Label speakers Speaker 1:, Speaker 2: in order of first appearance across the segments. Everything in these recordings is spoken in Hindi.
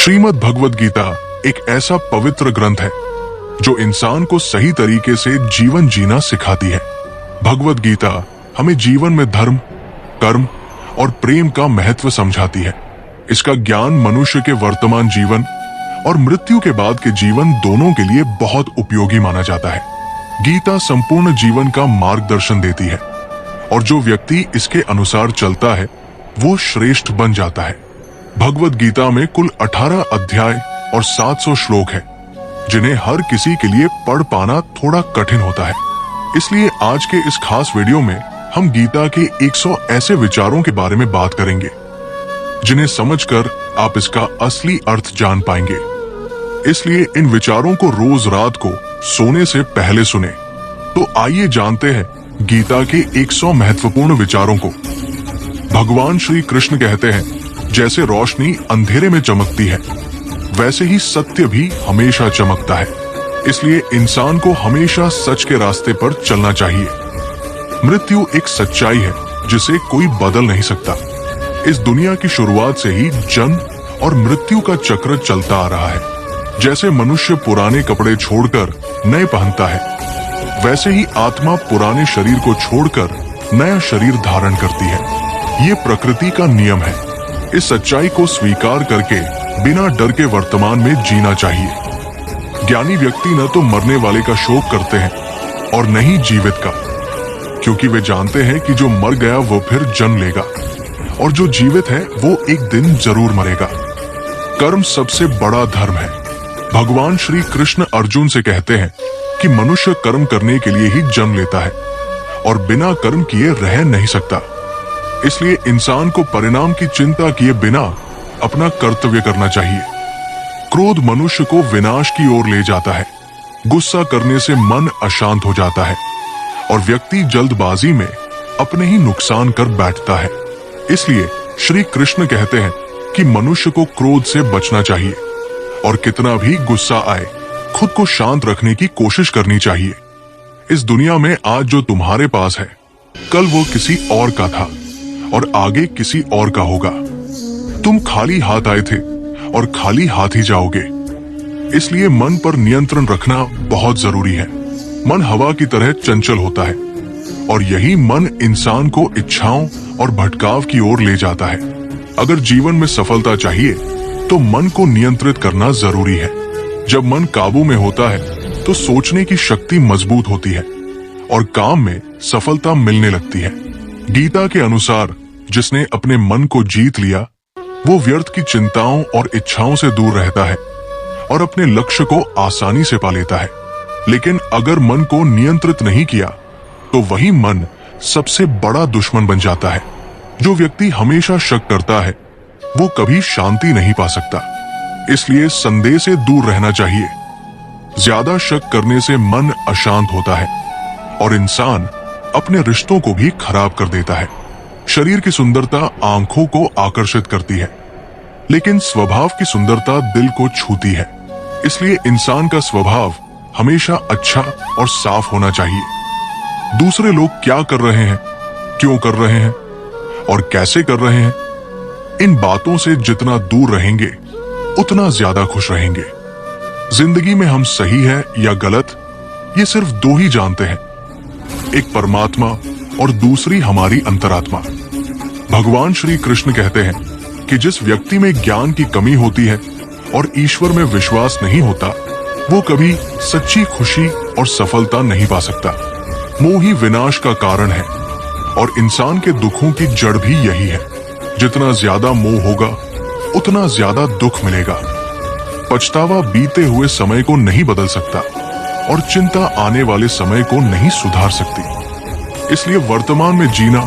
Speaker 1: श्रीमद् भगवद गीता एक ऐसा पवित्र ग्रंथ है जो इंसान को सही तरीके से जीवन जीना सिखाती है। भगवद गीता हमें जीवन में धर्म, कर्म और प्रेम का महत्व समझाती है। इसका ज्ञान मनुष्य के वर्तमान जीवन और मृत्यु के बाद के जीवन दोनों के लिए बहुत उपयोगी माना जाता है। गीता संपूर्ण जीवन का मार्गदर्शन देती है और जो व्यक्ति इसके अनुसार चलता है वो श्रेष्ठ बन जाता है। भगवद गीता में कुल 18 अध्याय और 700 श्लोक है जिन्हें हर किसी के लिए पढ़ पाना थोड़ा कठिन होता है। इसलिए आज के इस खास वीडियो में हम गीता के 100 ऐसे विचारों के बारे में बात करेंगे जिन्हें समझकर आप इसका असली अर्थ जान पाएंगे। इसलिए इन विचारों को रोज रात को सोने से पहले सुने। तो आइए जानते हैं गीता के 100 महत्वपूर्ण विचारों को। भगवान श्री कृष्ण कहते हैं, जैसे रोशनी अंधेरे में चमकती है वैसे ही सत्य भी हमेशा चमकता है। इसलिए इंसान को हमेशा सच के रास्ते पर चलना चाहिए। मृत्यु एक सच्चाई है जिसे कोई बदल नहीं सकता। इस दुनिया की शुरुआत से ही जन्म और मृत्यु का चक्र चलता आ रहा है। जैसे मनुष्य पुराने कपड़े छोड़कर नए पहनता है वैसे ही आत्मा पुराने शरीर को छोड़कर नया शरीर धारण करती है। ये प्रकृति का नियम है। इस सच्चाई को स्वीकार करके बिना डर के वर्तमान में जीना चाहिए। ज्ञानी व्यक्ति न तो मरने वाले का शोक करते हैं और न ही जीवित का, क्योंकि वे जानते हैं कि जो मर गया वो फिर जन्म लेगा और जो जीवित है वो एक दिन जरूर मरेगा। कर्म सबसे बड़ा धर्म है। भगवान श्री कृष्ण अर्जुन से कहते हैं कि मनुष्य कर्म करने के लिए ही जन्म लेता है और बिना कर्म किए रह नहीं सकता। इसलिए इंसान को परिणाम की चिंता किए बिना अपना कर्तव्य करना चाहिए। क्रोध मनुष्य को विनाश की ओर ले जाता है। गुस्सा करने से मन अशांत हो जाता है और व्यक्ति जल्दबाजी में अपने ही नुकसान कर बैठता है। इसलिए श्री कृष्ण कहते हैं कि मनुष्य को क्रोध से बचना चाहिए और कितना भी गुस्सा आए खुद को शांत रखने की कोशिश करनी चाहिए। इस दुनिया में आज जो तुम्हारे पास है कल वो किसी और का था और आगे किसी और का होगा। तुम खाली हाथ आए थे और खाली हाथ ही जाओगे। इसलिए मन पर नियंत्रण रखना बहुत जरूरी है। मन हवा की तरह चंचल होता है और यही मन इंसान को इच्छाओं और भटकाव की ओर ले जाता है। अगर जीवन में सफलता चाहिए तो मन को नियंत्रित करना जरूरी है। जब मन काबू में होता है तो सोचने की शक्ति मजबूत होती है और काम में सफलता मिलने लगती है। गीता के अनुसार जिसने अपने मन को जीत लिया वो व्यर्थ की चिंताओं और इच्छाओं से दूर रहता है और अपने लक्ष्य को आसानी से पा लेता है। लेकिन अगर मन को नियंत्रित नहीं किया तो वही मन सबसे बड़ा दुश्मन बन जाता है। जो व्यक्ति हमेशा शक करता है वो कभी शांति नहीं पा सकता। इसलिए संदेह से दूर रहना चाहिए। ज्यादा शक करने से मन अशांत होता है और इंसान अपने रिश्तों को भी खराब कर देता है। शरीर की सुंदरता आंखों को आकर्षित करती है लेकिन स्वभाव की सुंदरता दिल को छूती है। इसलिए इंसान का स्वभाव हमेशा अच्छा और साफ होना चाहिए। दूसरे लोग क्या कर रहे हैं, क्यों कर रहे हैं और कैसे कर रहे हैं, इन बातों से जितना दूर रहेंगे उतना ज्यादा खुश रहेंगे। जिंदगी में हम सही है या गलत ये सिर्फ दो ही जानते हैं, एक परमात्मा और दूसरी हमारी अंतरात्मा। भगवान श्री कृष्ण कहते हैं कि जिस व्यक्ति में ज्ञान की कमी होती है और ईश्वर में विश्वास नहीं होता वो कभी सच्ची खुशी और सफलता नहीं पा सकता। मोह ही विनाश का कारण है और इंसान के दुखों की जड़ भी यही है। जितना ज्यादा मोह होगा उतना ज्यादा दुख मिलेगा। पछतावा बीते हुए समय को नहीं बदल सकता और चिंता आने वाले समय को नहीं सुधार सकती। इसलिए वर्तमान में जीना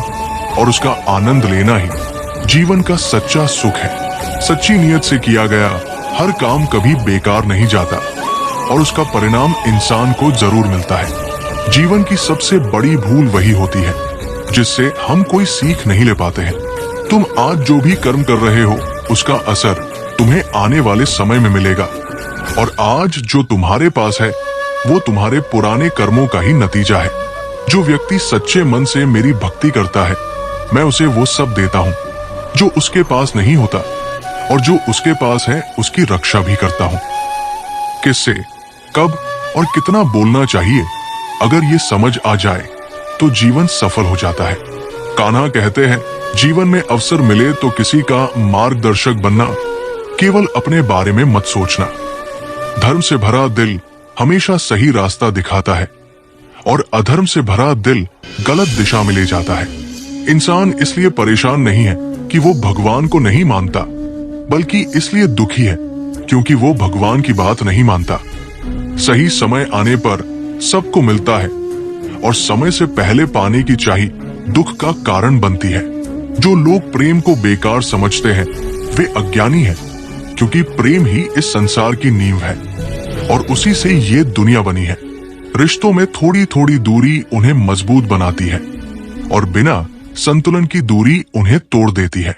Speaker 1: और उसका आनंद लेना ही जीवन का सच्चा सुख है। सच्ची नियत से किया गया हर काम कभी बेकार नहीं जाता और उसका परिणाम इंसान को जरूर मिलता है। जीवन की सबसे बड़ी भूल वही होती है जिससे हम कोई सीख नहीं ले पाते हैं। तुम आज जो भी कर्म कर रहे हो उसका असर तुम्हें आने वाले समय में मिलेगा और आज जो तुम्हारे पास है वो तुम्हारे पुराने कर्मों का ही नतीजा है। जो व्यक्ति सच्चे मन से मेरी भक्ति करता है मैं उसे वो सब देता हूँ जो उसके पास नहीं होता और जो उसके पास है उसकी रक्षा भी करता हूं। किससे, कब और कितना बोलना चाहिए, अगर ये समझ आ जाए तो जीवन सफल हो जाता है। कान्हा कहते हैं, जीवन में अवसर मिले तो किसी का मार्गदर्शक बनना, केवल अपने बारे में मत सोचना। धर्म से भरा दिल हमेशा सही रास्ता दिखाता है और अधर्म से भरा दिल गलत दिशा में ले जाता है। इंसान इसलिए परेशान नहीं है कि वो भगवान को नहीं मानता, बल्कि इसलिए दुखी है क्योंकि वो भगवान की बात नहीं मानता। सही समय आने पर सबको मिलता है और समय से पहले पाने की चाही दुख का कारण बनती है। जो लोग प्रेम को बेकार समझते हैं वे अज्ञानी हैं, क्योंकि प्रेम ही इस संसार की नींव है और उसी से ये दुनिया बनी है। रिश्तों में थोड़ी थोड़ी दूरी उन्हें मजबूत बनाती है और बिना संतुलन की दूरी उन्हें तोड़ देती है।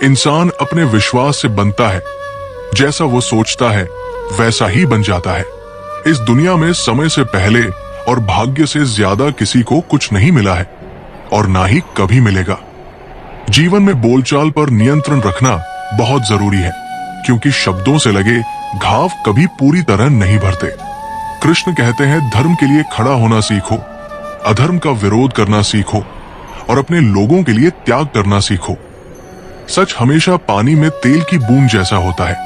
Speaker 1: इंसान अपने विश्वास से बनता है, जैसा वो सोचता है वैसा ही बन जाता है। इस दुनिया में समय से पहले और भाग्य से ज्यादा किसी को कुछ नहीं मिला है और ना ही कभी मिलेगा। जीवन में बोलचाल पर नियंत्रण रखना बहुत जरूरी है, क्योंकि शब्दों से लगे घाव कभी पूरी तरह नहीं भरते। कृष्ण कहते हैं, धर्म के लिए खड़ा होना सीखो, अधर्म का विरोध करना सीखो और अपने लोगों के लिए त्याग करना सीखो। सच हमेशा पानी में तेल की बूंद जैसा होता है,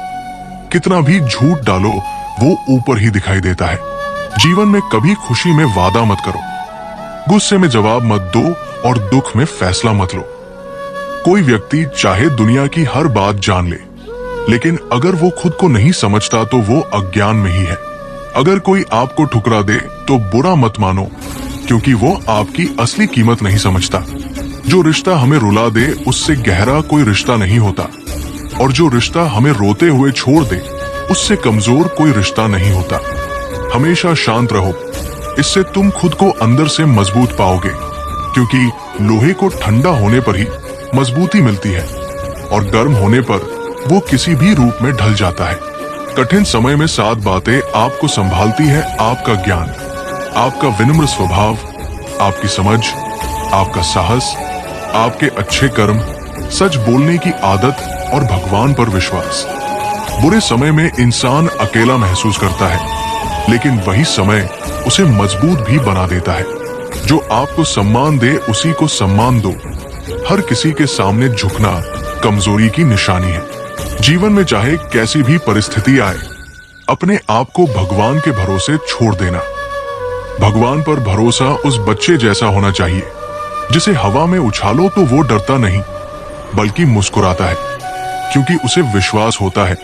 Speaker 1: कितना भी झूठ डालो वो ऊपर ही दिखाई देता है। जीवन में कभी खुशी में वादा मत करो, गुस्से में जवाब मत दो और दुख में फैसला मत लो। कोई व्यक्ति चाहे दुनिया की हर बात जान ले, लेकिन अगर वो खुद को नहीं समझता तो वो अज्ञान में ही है। अगर कोई आपको ठुकरा दे तो बुरा मत मानो, क्योंकि वो आपकी असली कीमत नहीं समझता। जो रिश्ता हमें रुला दे उससे गहरा कोई रिश्ता नहीं होता, और जो रिश्ता हमें रोते हुए छोड़ दे उससे कमजोर कोई रिश्ता नहीं होता। हमेशा शांत रहो, इससे तुम खुद को अंदर से मजबूत पाओगे, क्योंकि लोहे को ठंडा होने पर ही मजबूती मिलती है और गर्म होने पर वो किसी भी रूप में ढल जाता है। कठिन समय में 7 बातें आपको संभालती है, आपका ज्ञान, आपका विनम्र स्वभाव, आपकी समझ, आपका साहस, आपके अच्छे कर्म, सच बोलने की आदत और भगवान पर विश्वास। बुरे समय में इंसान अकेला महसूस करता है, लेकिन वही समय उसे मजबूत भी बना देता है। जो आपको सम्मान दे उसी को सम्मान दो। हर किसी के सामने झुकना कमजोरी की निशानी है। जीवन में चाहे कैसी भी परिस्थिति आए, अपने आप को भगवान के भरोसे छोड़ देना। भगवान पर भरोसा उस बच्चे जैसा होना चाहिए जिसे हवा में उछालो तो वो डरता नहीं बल्कि मुस्कुराता है, क्योंकि उसे विश्वास होता है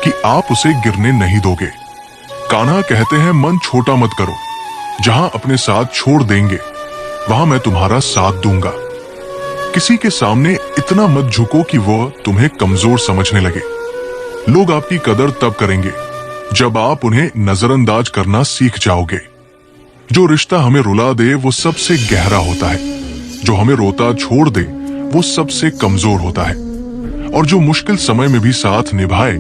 Speaker 1: कि आप उसे गिरने नहीं दोगे। कान्हा कहते हैं, मन छोटा मत करो, जहां अपने साथ छोड़ देंगे वहां मैं तुम्हारा साथ दूंगा। किसी के सामने इतना मत झुको कि वो तुम्हें कमजोर समझने लगे। लोग आपकी कदर तब करेंगे जब आप उन्हें नजरअंदाज करना सीख जाओगे। जो रिश्ता हमें रुला दे वो सबसे गहरा होता है, जो हमें रोता छोड़ दे वो सबसे कमजोर होता है, और जो मुश्किल समय में भी साथ निभाए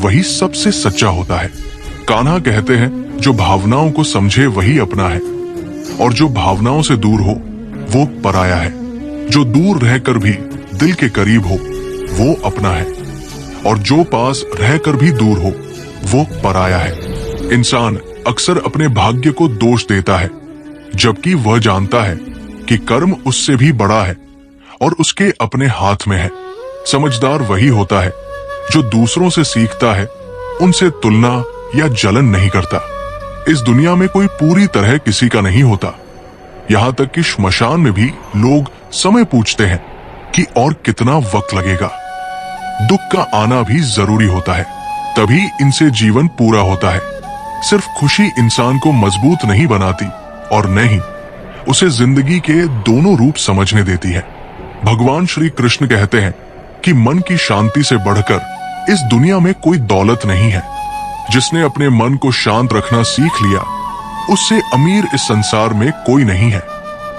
Speaker 1: वही सबसे सच्चा होता है। कान्हा कहते हैं, जो भावनाओं को समझे वही अपना है, और जो भावनाओं से दूर हो वो पराया है। जो दूर रहकर भी दिल के करीब हो वो अपना है, और जो पास रहकर भी दूर हो वो पराया है। इंसान अक्सर अपने भाग्य को दोष देता है, जबकि वह जानता है कि कर्म उससे भी बड़ा है और उसके अपने हाथ में है। समझदार वही होता है जो दूसरों से सीखता है, उनसे तुलना या जलन नहीं करता। इस दुनिया में कोई पूरी तरह किसी का नहीं होता। यहाँ तक कि श्मशान में भी लोग समय पूछते हैं कि और कितना वक्त लगेगा। दुख का आना भी जरूरी होता है, तभी इनसे जीवन पूरा होता है। सिर्फ खुशी इंसान को मजबूत नहीं बनाती और न ही उसे जिंदगी के दोनों रूप समझने देती है। भगवान श्री कृष्ण कहते हैं कि मन की शांति से बढ़कर इस दुनिया में कोई दौलत नहीं है। जिसने अपने मन को शांत रखना सीख लिया उससे अमीर इस संसार में कोई नहीं है।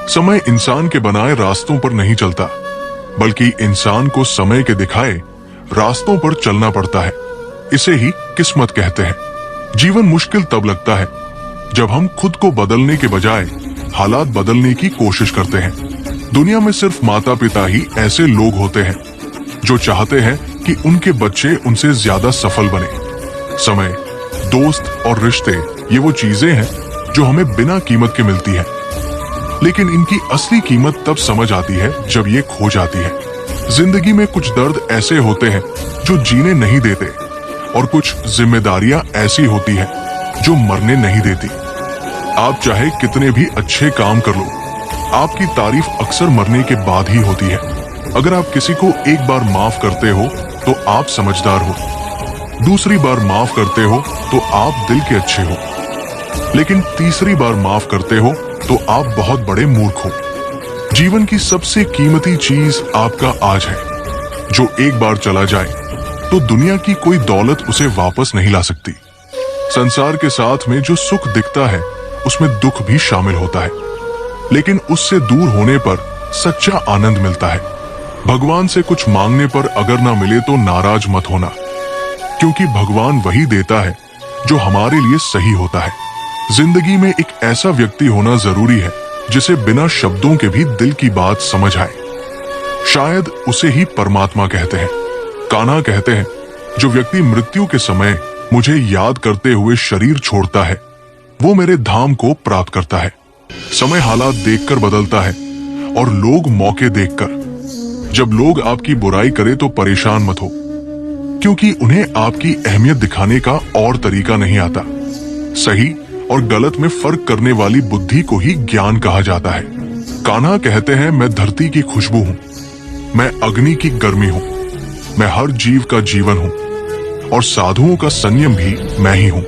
Speaker 1: समय इंसान के बनाए रास्तों पर नहीं चलता, बल्कि इंसान को समय के दिखाए रास्तों पर चलना पड़ता है। इसे ही किस्मत कहते हैं। जीवन मुश्किल तब लगता है जब हम खुद को बदलने के बजाय हालात बदलने की कोशिश करते हैं। दुनिया में सिर्फ माता पिता ही ऐसे लोग होते हैं जो चाहते हैं कि उनके बच्चे उनसे ज्यादा सफल बने। समय, दोस्त और रिश्ते ये वो चीजें हैं जो हमें बिना कीमत के मिलती है, लेकिन इनकी असली कीमत तब समझ आती है जब ये खो जाती है। जिंदगी में कुछ दर्द ऐसे होते हैं जो जीने नहीं देते, और कुछ जिम्मेदारियां ऐसी होती है जो मरने नहीं देती। आप चाहे कितने भी अच्छे काम कर लो, आपकी तारीफ अक्सर मरने के बाद ही होती है। अगर आप किसी को एक बार माफ करते हो तो आप समझदार हो, दूसरी बार माफ करते हो तो आप दिल के अच्छे हो, लेकिन तीसरी बार माफ करते हो तो आप बहुत बड़े मूर्ख हो। जीवन की सबसे कीमती चीज आपका आज है, जो एक बार चला जाए तो दुनिया की कोई दौलत उसे वापस नहीं ला सकती। संसार के साथ में जो सुख दिखता है उसमें दुख भी शामिल होता है, लेकिन उससे दूर होने पर सच्चा आनंद मिलता है। भगवान से कुछ मांगने पर अगर ना मिले तो नाराज मत होना, क्योंकि भगवान वही देता है जो हमारे लिए सही होता है। जिंदगी में एक ऐसा व्यक्ति होना जरूरी है जिसे बिना शब्दों के भी दिल की बात समझ आए। शायद उसे ही परमात्मा कहते हैं। कान्हा कहते हैं, जो व्यक्ति मृत्यु के समय मुझे याद करते हुए शरीर छोड़ता है वो मेरे धाम को प्राप्त करता है। समय हालात देखकर बदलता है और लोग मौके देखकर। जब लोग आपकी बुराई करे तो परेशान मत हो, क्योंकि उन्हें आपकी अहमियत दिखाने का और तरीका नहीं आता। सही और गलत में फर्क करने वाली बुद्धि को ही ज्ञान कहा जाता है। कान्हा कहते हैं, मैं धरती की खुशबू हूँ, मैं अग्नि की गर्मी हूँ, मैं हर जीव का जीवन हूँ, और साधुओं का संयम भी मैं ही हूँ।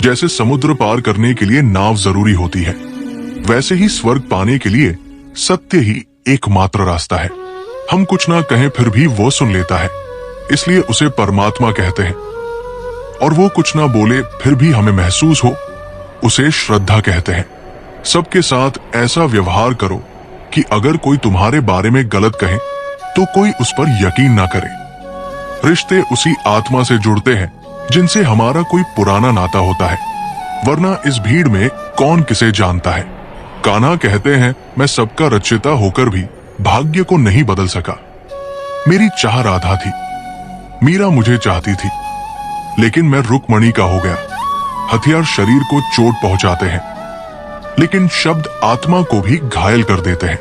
Speaker 1: जैसे समुद्र पार करने के लिए नाव जरूरी होती है, वैसे ही स्वर्ग पाने के लिए सत्य ही एकमात्र रास्ता है। हम कुछ ना कहें फिर भी वो सुन लेता है, इसलिए उसे परमात्मा कहते हैं। और वो कुछ ना बोले फिर भी हमें महसूस हो, उसे श्रद्धा कहते हैं। सबके साथ ऐसा व्यवहार करो कि अगर कोई तुम्हारे बारे में गलत कहे तो कोई उस पर यकीन ना करे। रिश्ते उसी आत्मा से जुड़ते हैं जिनसे हमारा कोई पुराना नाता होता है, वरना इस भीड़ में कौन किसे जानता है। कान्हा कहते हैं, मैं सबका रचिता होकर भी भाग्य को नहीं बदल सका। मेरी चाह राधा थी, मीरा मुझे चाहती थी, लेकिन मैं रुक्मणी का हो गया। हथियार शरीर को चोट पहुंचाते हैं, लेकिन शब्द आत्मा को भी घायल कर देते हैं।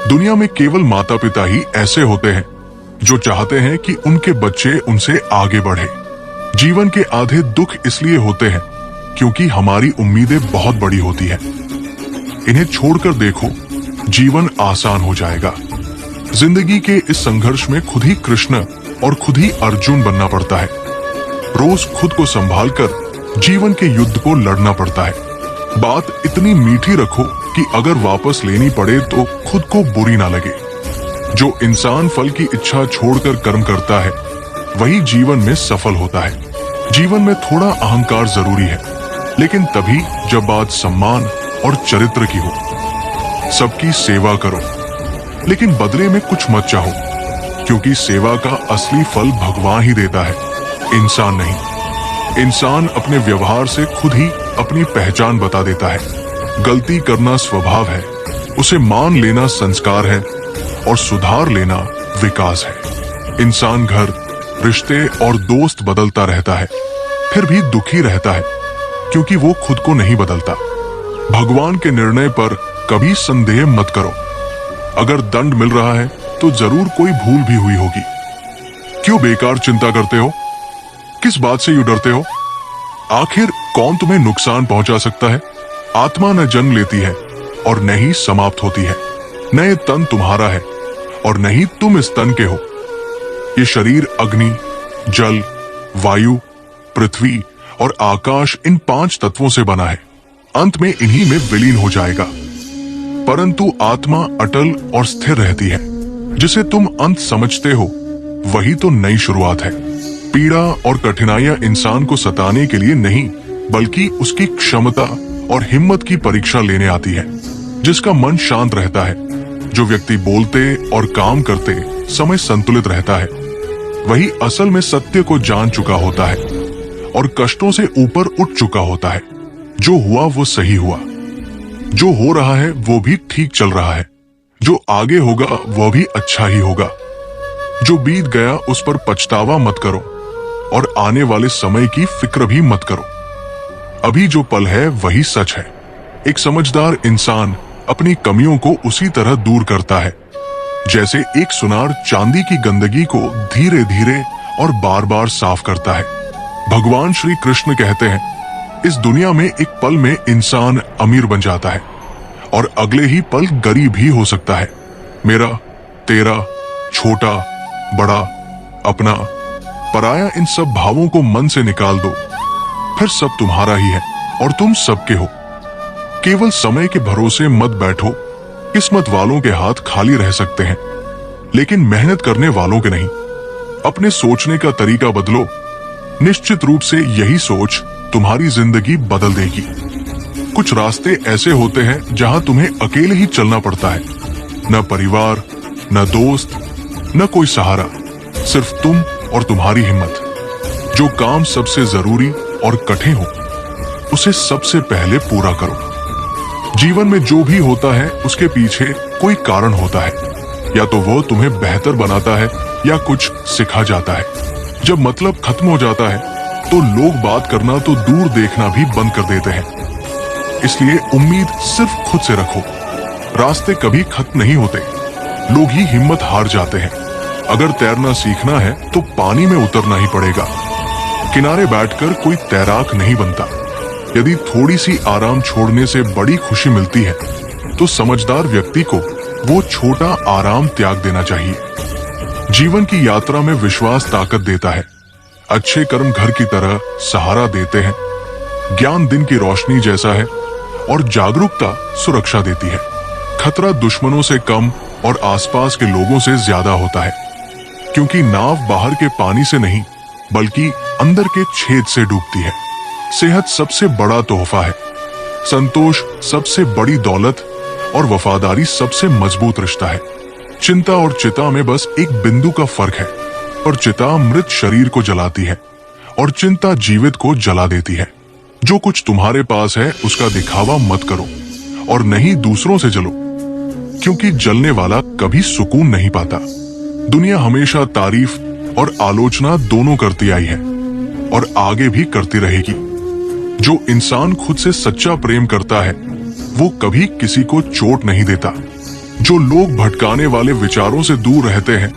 Speaker 1: दुनिया में केवल माता पिता ही ऐसे होते हैं जो चाहते हैं कि उनके बच्चे उनसे आगे बढ़े। जीवन के आधे दुख इसलिए होते हैं क्योंकि हमारी उम्मीदें बहुत बड़ी होती हैं। इन्हें छोड़कर देखो, जीवन आसान हो जाएगा। जिंदगी के इस संघर्ष में खुद ही कृष्ण और खुद ही अर्जुन बनना पड़ता है। रोज खुद को संभालकर जीवन के युद्ध को लड़ना पड़ता है। बात इतनी मीठी रखो कि अगर वापस लेनी पड़े तो खुद को बुरी ना लगे। जो इंसान फल की इच्छा छोड़कर कर्म करता है वही जीवन में सफल होता है। जीवन में थोड़ा अहंकार जरूरी है, लेकिन तभी जब बात सम्मान और चरित्र की हो। सबकी सेवा करो, लेकिन बदले में कुछ मत चाहो, क्योंकि सेवा का असली फल भगवान ही देता है, इंसान नहीं। इंसान अपने व्यवहार से खुद ही अपनी पहचान बता देता है। गलती करना स्वभाव है, उसे मान लेना संस्कार है, और सुधार लेना विकास है। इंसान घर, रिश्ते और दोस्त बदलता रहता है, फिर भी दुखी रहता है, क्योंकि वो खुद को नहीं बदलता। भगवान के निर्णय पर कभी संदेह मत करो। अगर दंड मिल रहा है तो जरूर कोई भूल भी हुई होगी। क्यों बेकार चिंता करते हो? किस बात से यूं डरते हो? आखिर कौन तुम्हें नुकसान पहुंचा सकता है? आत्मा न जन्म लेती है और न ही समाप्त होती है। न ये तन तुम्हारा है और न ही तुम इस तन के हो। ये शरीर अग्नि, जल, वायु, पृथ्वी और आकाश, इन 5 तत्वों से बना है। अंत में इन्हीं में विलीन हो जाएगा, परंतु आत्मा अटल और स्थिर रहती है। जिसे तुम अंत समझते हो वही तो नई शुरुआत है। पीड़ा और कठिनाइयां इंसान को सताने के लिए नहीं, बल्कि उसकी क्षमता और हिम्मत की परीक्षा लेने आती है। जिसका मन शांत रहता है, जो व्यक्ति बोलते और काम करते समय संतुलित रहता है, वही असल में सत्य को जान चुका होता है और कष्टों से ऊपर उठ चुका होता है। जो हुआ वो सही हुआ, जो हो रहा है वो भी ठीक चल रहा है, जो आगे होगा वह भी अच्छा ही होगा। जो बीत गया उस पर पछतावा मत करो और आने वाले समय की फिक्र भी मत करो। अभी जो पल है वही सच है। एक समझदार इंसान अपनी कमियों को उसी तरह दूर करता है जैसे एक सुनार चांदी की गंदगी को धीरे धीरे और बार बार साफ करता है। भगवान श्री कृष्ण कहते हैं, इस दुनिया में एक पल में इंसान अमीर बन जाता है और अगले ही पल गरीब ही हो सकता है। मेरा, तेरा, छोटा, बड़ा, अपना, पराया, इन सब भावों को मन से निकाल दो, फिर सब तुम्हारा ही है और तुम सबके हो। केवल समय के भरोसे मत बैठो। किस्मत वालों के हाथ खाली रह सकते हैं, लेकिन मेहनत करने वालों के नहीं। अपने सोचने का तरीका बदलो। निश्चित रूप से यही सोच तुम्हारी जिंदगी बदल देगी। कुछ रास्ते ऐसे होते हैं जहां तुम्हें अकेले ही चलना पड़ता है। न परिवार, न दोस्त, न कोई सहारा, सिर्फ तुम और तुम्हारी हिम्मत। जो काम सबसे जरूरी और कठिन हो उसे सबसे पहले पूरा करो। जीवन में जो भी होता है उसके पीछे कोई कारण होता है, या तो वो तुम्हें बेहतर बनाता है या कुछ सिखा जाता है। जब मतलब खत्म हो जाता है तो लोग बात करना तो दूर देखना भी बंद कर देते हैं। इसलिए उम्मीद सिर्फ खुद से रखो। रास्ते कभी खत्म नहीं होते, लोग ही हिम्मत हार जाते हैं। अगर तैरना सीखना है तो पानी में उतरना ही पड़ेगा। किनारे बैठकर कोई तैराक नहीं बनता। यदि थोड़ी सी आराम छोड़ने से बड़ी खुशी मिलती है तो समझदार व्यक्ति को वो छोटा आराम त्याग देना चाहिए। जीवन की यात्रा में विश्वास ताकत देता है। अच्छे कर्म घर की तरह सहारा देते हैं। ज्ञान दिन की रोशनी जैसा है और जागरूकता सुरक्षा देती है। खतरा दुश्मनों से कम और आसपास के लोगों से ज्यादा होता है, क्योंकि नाव बाहर के पानी से नहीं बल्कि अंदर के छेद से डूबती है। सेहत सबसे बड़ा तोहफा है। संतोष सबसे बड़ी दौलत और वफादारी सबसे मजबूत रिश्ता है। चिंता और चिता में बस एक बिंदु का फर्क है, और चिता मृत शरीर को जलाती है और चिंता जीवित को जला देती है। जो कुछ तुम्हारे पास है उसका दिखावा मत करो और नहीं दूसरों से जलो, क्योंकि जलने वाला कभी सुकून नहीं पाता। दुनिया हमेशा तारीफ और आलोचना दोनों करती आई है और आगे भी करती रहेगी। जो इंसान खुद से सच्चा प्रेम करता है वो कभी किसी को चोट नहीं देता। जो लोग भटकाने वाले विचारों से दूर रहते हैं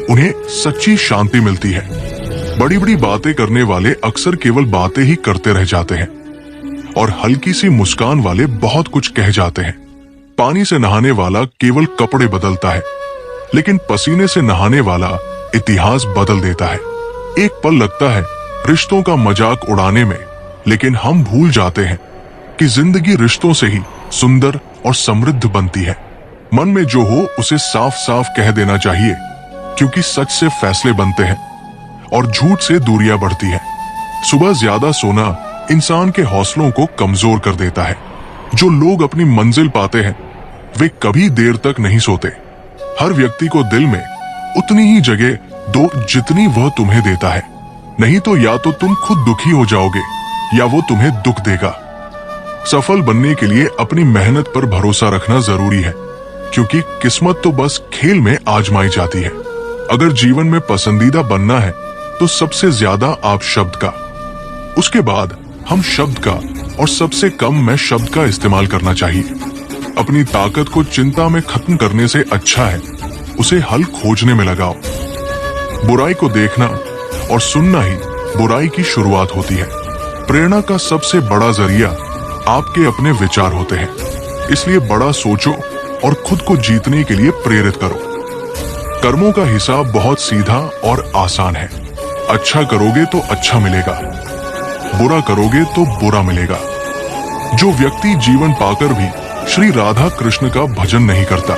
Speaker 1: उन्हें सच्ची शांति मिलती है। बड़ी बड़ी बातें करने वाले अक्सर केवल बातें ही करते रह जाते हैं और हल्की सी मुस्कान वाले बहुत कुछ कह जाते हैं। पानी से नहाने वाला केवल कपड़े बदलता है, लेकिन पसीने से नहाने वाला इतिहास बदल देता है। एक पल लगता है रिश्तों का मजाक उड़ाने में, लेकिन हम भूल जाते हैं कि जिंदगी रिश्तों से ही सुंदर और समृद्ध बनती है। मन में जो हो उसे साफ साफ कह देना चाहिए, क्योंकि सच से फैसले बनते हैं और झूठ से दूरियां बढ़ती है। सुबह ज्यादा सोना इंसान के हौसलों को कमजोर कर देता है। जो लोग अपनी मंजिल पाते हैं वे कभी देर तक नहीं सोते। हर व्यक्ति को दिल में उतनी ही जगह दो जितनी वह तुम्हें देता है, नहीं तो या तो तुम खुद दुखी हो जाओगे या वो तुम्हें दुख देगा। सफल बनने के लिए अपनी मेहनत पर भरोसा रखना जरूरी है, क्योंकि किस्मत तो बस खेल में आजमाई जाती है। अगर जीवन में पसंदीदा बनना है तो सबसे ज्यादा आप शब्द का, उसके बाद हम शब्द का और सबसे कम मैं शब्द का इस्तेमाल करना चाहिए। अपनी ताकत को चिंता में खत्म करने से अच्छा है उसे हल खोजने में लगाओ। बुराई को देखना और सुनना ही बुराई की शुरुआत होती है। प्रेरणा का सबसे बड़ा जरिया आपके अपने विचार होते हैं, इसलिए बड़ा सोचो और खुद को जीतने के लिए प्रेरित करो। कर्मों का हिसाब बहुत सीधा और आसान है। अच्छा करोगे तो अच्छा मिलेगा, बुरा करोगे तो बुरा मिलेगा। जो व्यक्ति जीवन पाकर भी श्री राधा कृष्ण का भजन नहीं करता,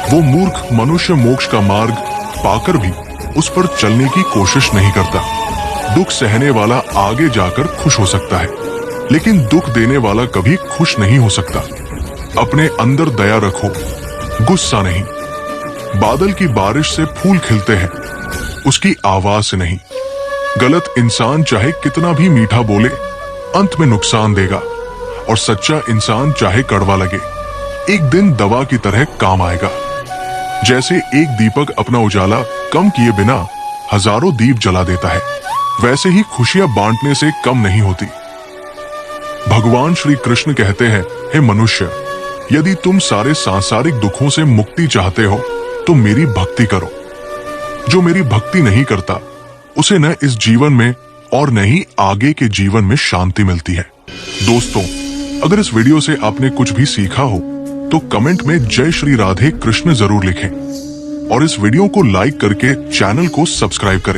Speaker 1: वो मूर्ख मनुष्य मोक्ष का मार्ग पाकर भी उस पर चलने की कोशिश नहीं करता। दुख सहने वाला आगे जाकर खुश हो सकता है, लेकिन दुख देने वाला कभी खुश नहीं हो सकता। अपने अंदर दया रखो, गुस्सा नहीं। बादल की बारिश से फूल खिलते हैं, उसकी आवाज से नहीं। गलत इंसान चाहे कितना भी मीठा बोले, अंत में नुकसान देगा, और सच्चा इंसान चाहे कड़वा लगे, एक दिन दवा की तरह काम आएगा। जैसे एक दीपक अपना उजाला कम किए बिना हजारों दीप जला देता है, वैसे ही खुशियां बांटने से कम नहीं होती। भगवान श्री कृष्ण कहते हैं, हे मनुष्य, यदि तुम सारे सांसारिक दुखों से मुक्ति चाहते हो तो मेरी भक्ति करो। जो मेरी भक्ति नहीं करता उसे न इस जीवन में और न ही आगे के जीवन में शांति मिलती है। दोस्तों, अगर इस वीडियो से आपने कुछ भी सीखा हो तो कमेंट में जय श्री राधे कृष्ण जरूर लिखें और इस वीडियो को लाइक करके चैनल को सब्सक्राइब करें।